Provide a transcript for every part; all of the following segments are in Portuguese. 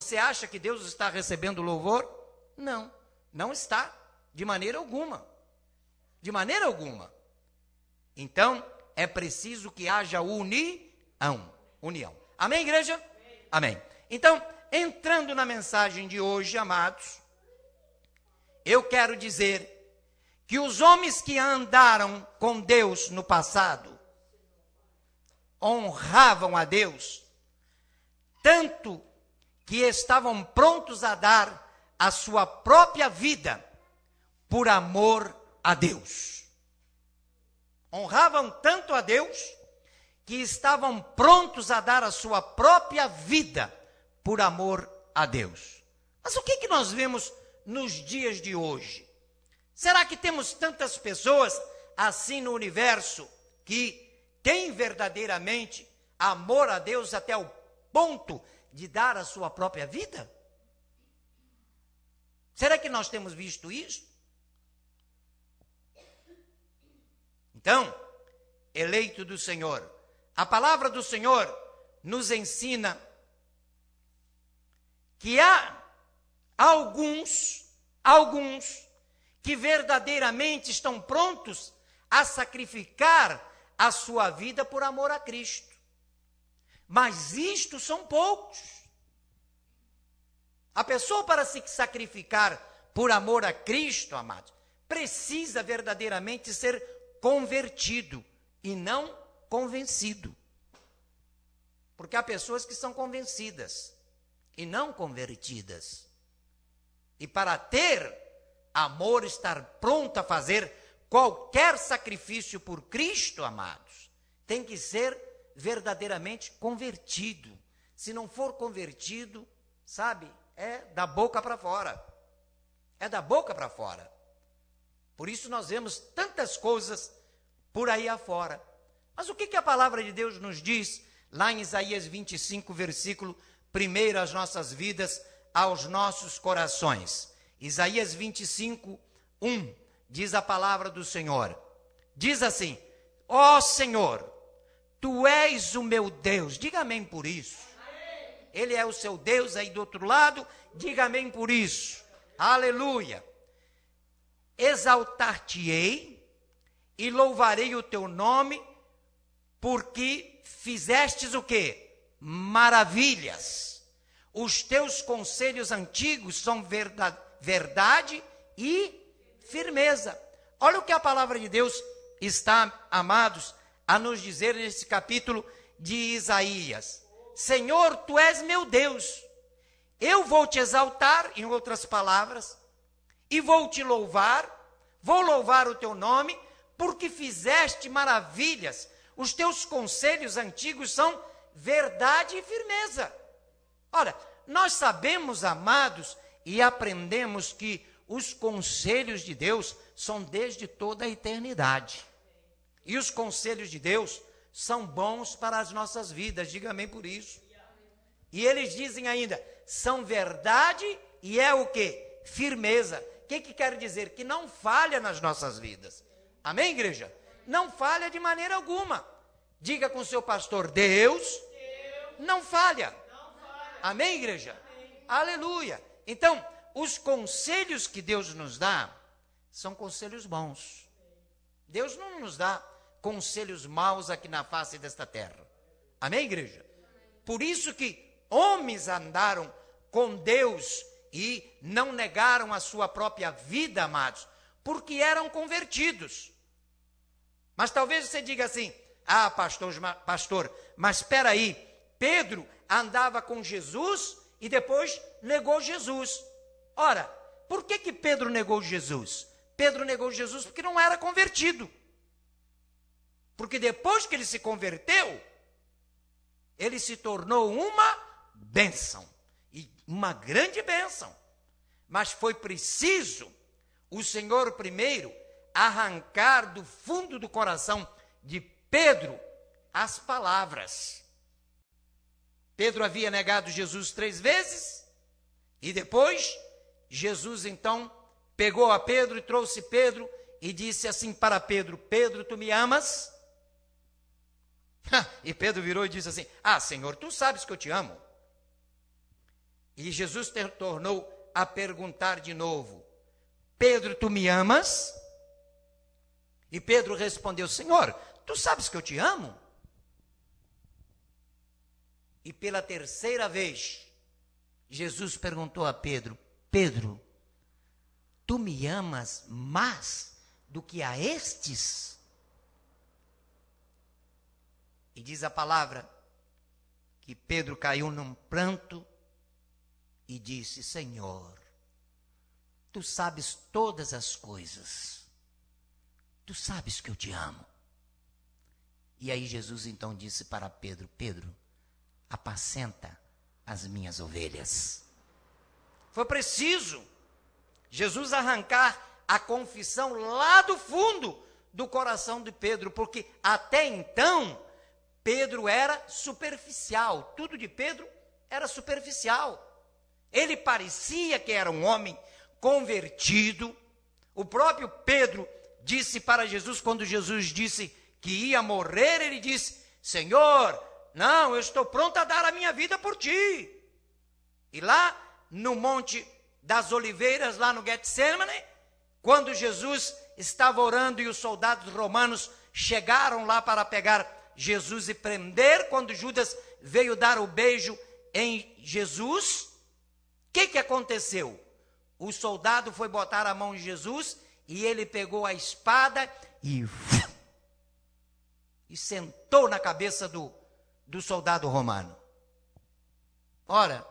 Você acha que Deus está recebendo louvor? Não, não está, de maneira alguma. De maneira alguma. Então, é preciso que haja união. Amém, igreja? Amém. Então, entrando na mensagem de hoje, amados, eu quero dizer que os homens que andaram com Deus no passado honravam a Deus, tanto que estavam prontos a dar a sua própria vida por amor a Deus. Honravam tanto a Deus que estavam prontos a dar a sua própria vida por amor a Deus. Mas o que nós vemos nos dias de hoje? Será que temos tantas pessoas assim no universo que têm verdadeiramente amor a Deus até o ponto de dar a sua própria vida? Será que nós temos visto isso? Então, eleito do Senhor, a palavra do Senhor nos ensina que há alguns que verdadeiramente estão prontos a sacrificar a sua vida por amor a Cristo. Mas isto são poucos. A pessoa, para se sacrificar por amor a Cristo, amados, precisa verdadeiramente ser convertido e não convencido. Porque há pessoas que são convencidas e não convertidas. E para ter amor, estar pronto a fazer qualquer sacrifício por Cristo, amados, tem que ser verdadeiramente convertido. Se não for convertido, sabe, é da boca para fora. É da boca para fora. Por isso nós vemos tantas coisas por aí afora. Mas o que a palavra de Deus nos diz lá em Isaías 25, versículo 1, às nossas vidas, aos nossos corações? Isaías 25, 1, diz a palavra do Senhor. Diz assim: ó Senhor, Tu és o meu Deus. Diga amém por isso. Ele é o seu Deus aí do outro lado. Diga amém por isso. Aleluia. Exaltar-te-ei e louvarei o teu nome, porque fizestes o quê? Maravilhas. Os teus conselhos antigos são verdade e firmeza. Olha o que a palavra de Deus está, amados, a nos dizer nesse capítulo de Isaías. Senhor, Tu és meu Deus. Eu vou te exaltar, em outras palavras, e vou te louvar, vou louvar o teu nome, porque fizeste maravilhas. Os teus conselhos antigos são verdade e firmeza. Olha, nós sabemos, amados, e aprendemos que os conselhos de Deus são desde toda a eternidade. E os conselhos de Deus são bons para as nossas vidas, diga amém por isso. E eles dizem ainda, são verdade e é o quê? Firmeza. O que quer dizer? Que não falha nas nossas vidas. Amém, igreja? Não falha de maneira alguma. Diga com o seu pastor, Deus não falha. Amém, igreja? Amém. Aleluia. Então, os conselhos que Deus nos dá são conselhos bons. Deus não nos dá conselhos maus aqui na face desta terra. Amém, igreja? Por isso que homens andaram com Deus e não negaram a sua própria vida, amados, porque eram convertidos. Mas talvez você diga assim, ah, pastor, mas espera aí, Pedro andava com Jesus e depois negou Jesus. Ora, por que Pedro negou Jesus? Pedro negou Jesus porque não era convertido. Porque depois que ele se converteu, ele se tornou uma bênção. E uma grande bênção. Mas foi preciso o Senhor primeiro arrancar do fundo do coração de Pedro as palavras. Pedro havia negado Jesus 3 vezes. E depois, Jesus então pegou a Pedro e trouxe Pedro e disse assim para Pedro, Pedro, tu me amas? E Pedro virou e disse assim, ah, Senhor, tu sabes que eu te amo. E Jesus tornou a perguntar de novo: Pedro, tu me amas? E Pedro respondeu: Senhor, tu sabes que eu te amo. E pela terceira vez, Jesus perguntou a Pedro: Pedro, tu me amas mais do que a estes? E diz a palavra que Pedro caiu num pranto e disse: Senhor, tu sabes todas as coisas, tu sabes que eu te amo. E aí Jesus então disse para Pedro: Pedro, apacenta as minhas ovelhas. Foi preciso Jesus arrancar a confissão lá do fundo do coração de Pedro, porque até então Pedro era superficial, tudo de Pedro era superficial. Ele parecia que era um homem convertido. O próprio Pedro disse para Jesus, quando Jesus disse que ia morrer, ele disse: Senhor, não, eu estou pronto a dar a minha vida por ti. E lá no Monte das Oliveiras, lá no Getsemane, quando Jesus estava orando e os soldados romanos chegaram lá para pegar Jesus e prender, quando Judas veio dar o beijo em Jesus, o que aconteceu? O soldado foi botar a mão em Jesus e ele pegou a espada e sentou na cabeça do soldado romano. Ora,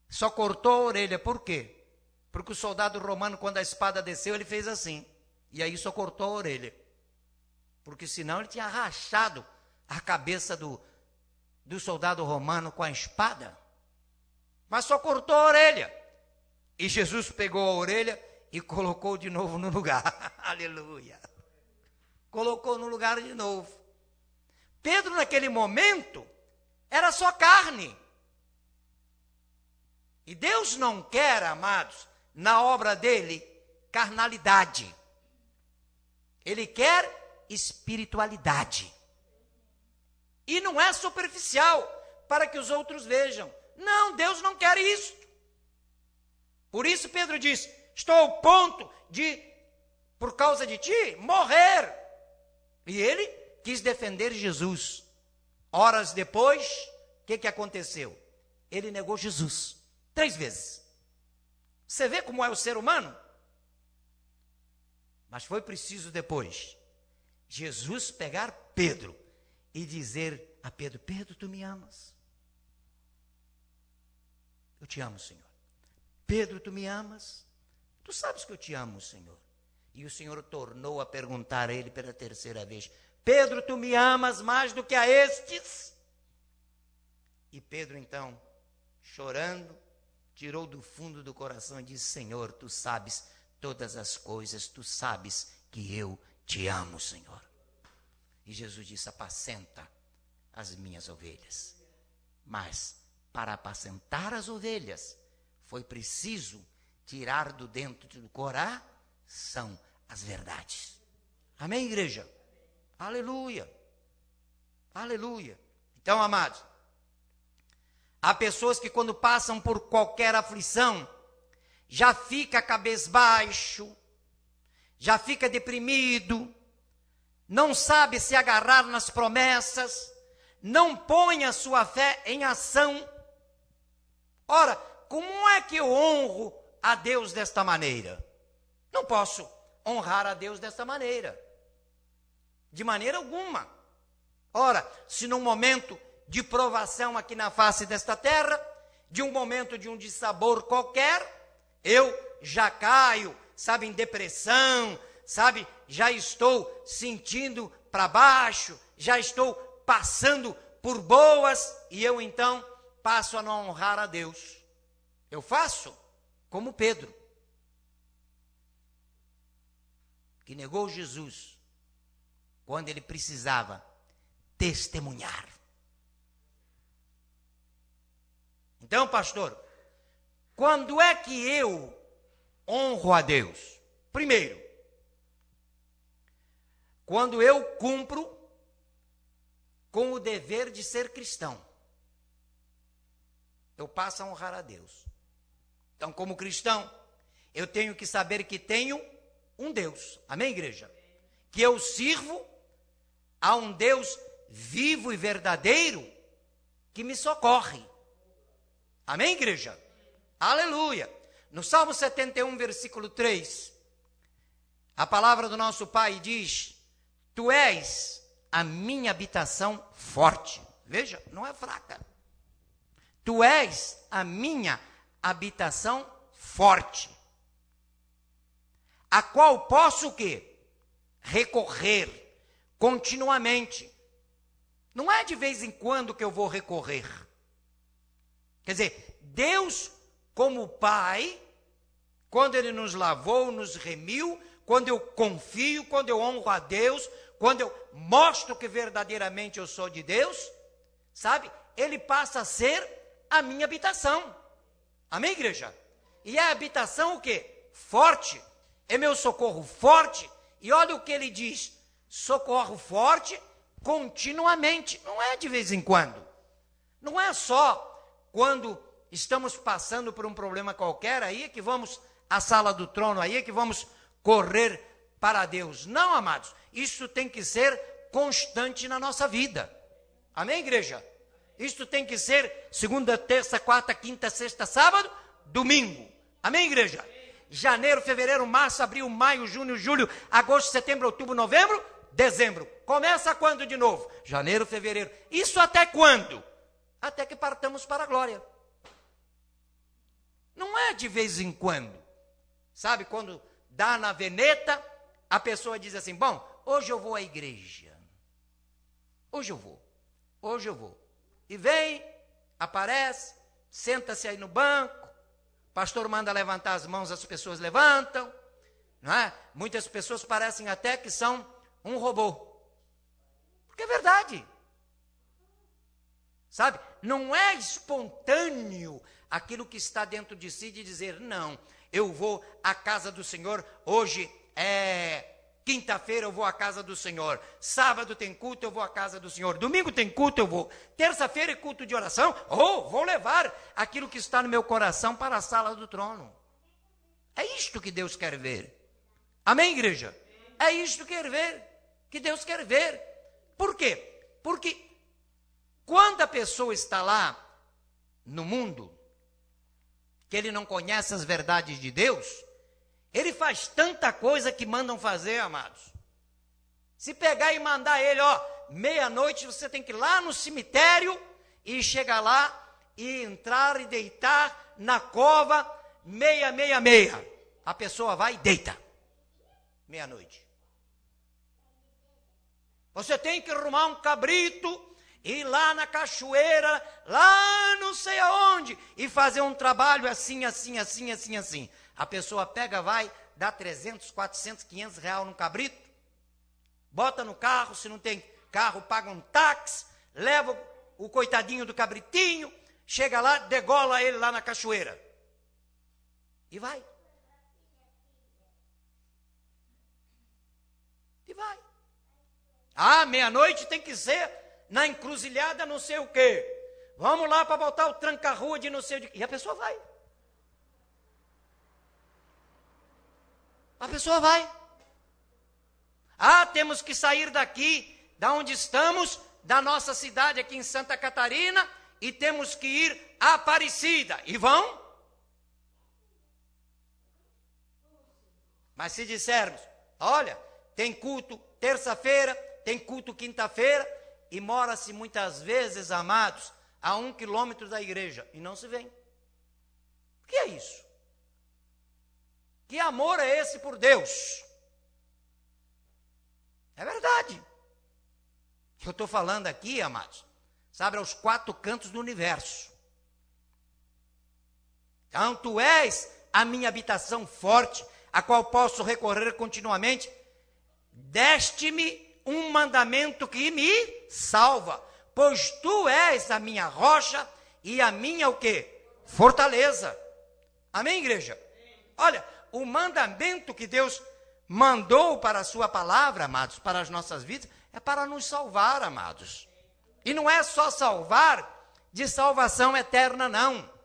só cortou a orelha, por quê? Porque o soldado romano, quando a espada desceu, ele fez assim, e aí só cortou a orelha, porque senão ele tinha rachado a cabeça do soldado romano com a espada, mas só cortou a orelha, e Jesus pegou a orelha e colocou de novo no lugar, aleluia, colocou no lugar de novo. Pedro naquele momento era só carne, e Deus não quer, amados, na obra dele, carnalidade. Ele quer espiritualidade. E não é superficial, para que os outros vejam. Não, Deus não quer isso. Por isso Pedro diz: estou ao ponto de, por causa de ti, morrer. E ele quis defender Jesus. Horas depois, o que aconteceu? Ele negou Jesus 3 vezes. Você vê como é o ser humano? Mas foi preciso depois Jesus pegar Pedro e dizer a Pedro: Pedro, tu me amas? Eu te amo, Senhor. Pedro, tu me amas? Tu sabes que eu te amo, Senhor. E o Senhor tornou a perguntar a ele pela terceira vez: Pedro, tu me amas mais do que a estes? E Pedro então, chorando, tirou do fundo do coração e disse: Senhor, tu sabes todas as coisas, tu sabes que eu te amo, Senhor. E Jesus disse: apacenta as minhas ovelhas. Mas para apacentar as ovelhas, foi preciso tirar do dentro do coração as verdades. Amém, igreja? Aleluia. Aleluia. Então, amados, há pessoas que quando passam por qualquer aflição, já fica cabisbaixo, já fica deprimido, não sabe se agarrar nas promessas, não põe a sua fé em ação. Ora, como é que eu honro a Deus desta maneira? Não posso honrar a Deus desta maneira, de maneira alguma. Ora, se num momento de provação aqui na face desta terra, de um momento de um dissabor qualquer, eu já caio, sabe, em depressão, sabe, já estou sentindo para baixo, já estou passando por boas, e eu então passo a não honrar a Deus. Eu faço como Pedro, que negou Jesus quando ele precisava testemunhar. Então, pastor, quando é que eu honro a Deus? Primeiro, quando eu cumpro com o dever de ser cristão. eu passo a honrar a Deus. Então, como cristão, eu tenho que saber que tenho um Deus. Amém, igreja? Que eu sirvo a um Deus vivo e verdadeiro que me socorre. Amém, igreja? Aleluia. No Salmo 71, versículo 3, a palavra do nosso Pai diz: Tu és a minha habitação forte. Veja, não é fraca. Tu és a minha habitação forte, a qual posso o quê? Recorrer continuamente. Não é de vez em quando que eu vou recorrer. Quer dizer, Deus, como Pai, quando Ele nos lavou, nos remiu, quando eu confio, quando eu honro a Deus, quando eu mostro que verdadeiramente eu sou de Deus, sabe? Ele passa a ser a minha habitação. Amém, igreja? E é a habitação o quê? Forte. É meu socorro forte. E olha o que ele diz: socorro forte continuamente. Não é de vez em quando. Não é só quando estamos passando por um problema qualquer, aí é que vamos à sala do trono, aí é que vamos correr para Deus. Não, amados. Isso tem que ser constante na nossa vida. Amém, igreja? Isso tem que ser segunda, terça, quarta, quinta, sexta, sábado, domingo. Amém, igreja? Janeiro, fevereiro, março, abril, maio, junho, julho, agosto, setembro, outubro, novembro, dezembro. Começa quando de novo? Janeiro, fevereiro. Isso até quando? Até que partamos para a glória. Não é de vez em quando. Sabe, quando dá na veneta, a pessoa diz assim: bom, hoje eu vou à igreja. Hoje eu vou. Hoje eu vou. E vem, aparece, senta-se aí no banco, o pastor manda levantar as mãos, as pessoas levantam, não é? Muitas pessoas parecem até que são um robô, porque é verdade, sabe? Não é espontâneo aquilo que está dentro de si de dizer: não, eu vou à casa do Senhor, hoje é quinta-feira eu vou à casa do Senhor, sábado tem culto, eu vou à casa do Senhor, domingo tem culto, eu vou, terça-feira é culto de oração, vou levar aquilo que está no meu coração para a sala do trono. É isto que Deus quer ver. Amém, igreja? É isto que Deus quer ver. Por quê? Porque quando a pessoa está lá no mundo, que ele não conhece as verdades de Deus, ele faz tanta coisa que mandam fazer, amados. Se pegar e mandar ele, meia-noite você tem que ir lá no cemitério e chegar lá e entrar e deitar na cova, meia. A pessoa vai e deita, meia-noite. Você tem que arrumar um cabrito, ir lá na cachoeira, lá não sei aonde, e fazer um trabalho assim. A pessoa pega, vai, dá 300, 400, 500 reais no cabrito, bota no carro, se não tem carro, paga um táxi, leva o coitadinho do cabritinho, chega lá, degola ele lá na cachoeira. E vai. Meia-noite tem que ser na encruzilhada não sei o quê. Vamos lá para botar o tranca-rua de não sei o quê. E a pessoa vai. A pessoa vai. Temos que sair daqui, da onde estamos, da nossa cidade aqui em Santa Catarina, e temos que ir a Aparecida. E vão? Mas se dissermos, olha, tem culto terça-feira, tem culto quinta-feira, e mora-se muitas vezes, amados, a 1 quilômetro da igreja, e não se vem. O que é isso? Que amor é esse por Deus? É verdade. Eu estou falando aqui, amados, sabe, aos 4 cantos do universo. Então, tu és a minha habitação forte, a qual posso recorrer continuamente. Deste-me um mandamento que me salva, pois tu és a minha rocha e a minha o quê? Fortaleza. Amém, igreja? Olha, o mandamento que Deus mandou para a sua palavra, amados, para as nossas vidas, é para nos salvar, amados. E não é só salvar de salvação eterna, não.